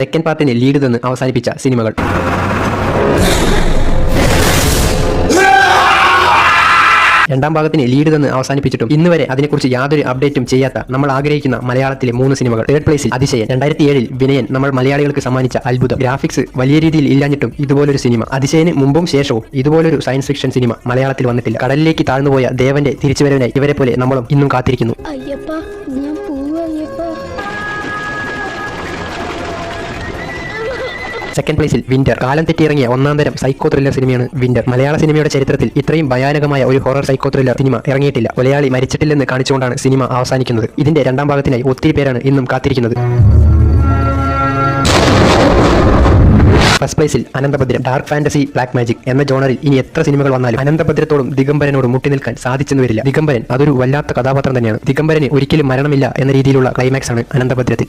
Second പാർട്ടിന് lead തന്ന് അവസാനിപ്പിച്ച സിനിമകൾ. രണ്ടാം ഭാഗത്തിന് ലീഡ് തന്ന് അവസാനിപ്പിച്ചിട്ടും ഇന്ന് വരെ അതിനെക്കുറിച്ച് യാതൊരു അപ്ഡേറ്റും ചെയ്യാത്ത നമ്മൾ ആഗ്രഹിക്കുന്ന മലയാളത്തിലെ 3 സിനിമകൾ. തേർഡ് പ്ലേസിൽ അതിശയൻ. 2007 വിനയൻ നമ്മൾ മലയാളികൾക്ക് സമ്മാനിച്ച അത്ഭുതം. ഗ്രാഫിക്സ് വലിയ രീതിയിൽ ഇല്ലാഞ്ഞിട്ടും ഇതുപോലൊരു സിനിമ. അതിശയന് മുമ്പും ശേഷവും ഇതുപോലൊരു സയൻസ് ഫിക്ഷൻ സിനിമ മലയാളത്തിൽ വന്നിട്ടില്ല. കടലിലേക്ക് താഴ്ന്നുപോയ ദേവന്റെ തിരിച്ചുവരവിനായി ഇവരെ പോലെ നമ്മളും ഇന്നും കാത്തിരിക്കുന്നു. സെക്കൻഡ് പ്ലേസിൽ വിന്റർ. കാലം തെറ്റിയിറങ്ങിയ ഒന്നാം തരം സൈക്കോ ത്രില്ലർ സിനിമയാണ് വിന്റർ. മലയാള സിനിമയുടെ ചരിത്രത്തിൽ ഇത്രയും ഭയാനകമായ ഒരു ഹൊറർ സൈക്കോ ത്രില്ലർ സിനിമ ഇറങ്ങിയിട്ടില്ല. കൊലയാളി മരിച്ചിട്ടില്ലെന്ന് കാണിച്ചുകൊണ്ടാണ് സിനിമ അവസാനിക്കുന്നത്. ഇതിന്റെ രണ്ടാം ഭാഗത്തിനായി ഒത്തിരി പേരാണ് ഇന്നും കാത്തിരിക്കുന്നത്. ഫസ്റ്റ് പ്ലേസിൽ Ananthabhadram. Dark fantasy black magic എന്ന ജോണറിൽ ഇനി എത്ര സിനിമകൾ വന്നാലും അനന്തഭദ്രത്തോടും ദിഗംബരനോടും മുട്ടി നിൽക്കാൻ സാധിച്ചെന്ന് വരില്ല. ദിഗംബരൻ അതൊരു വല്ലാത്ത കഥാപാത്രം തന്നെയാണ്. ദിഗംബരന് ഒരിക്കലും മരണമില്ല എന്ന രീതിയിലുള്ള ക്ലൈമാക്സ് ആണ് അനന്തഭദ്രത്തിൽ.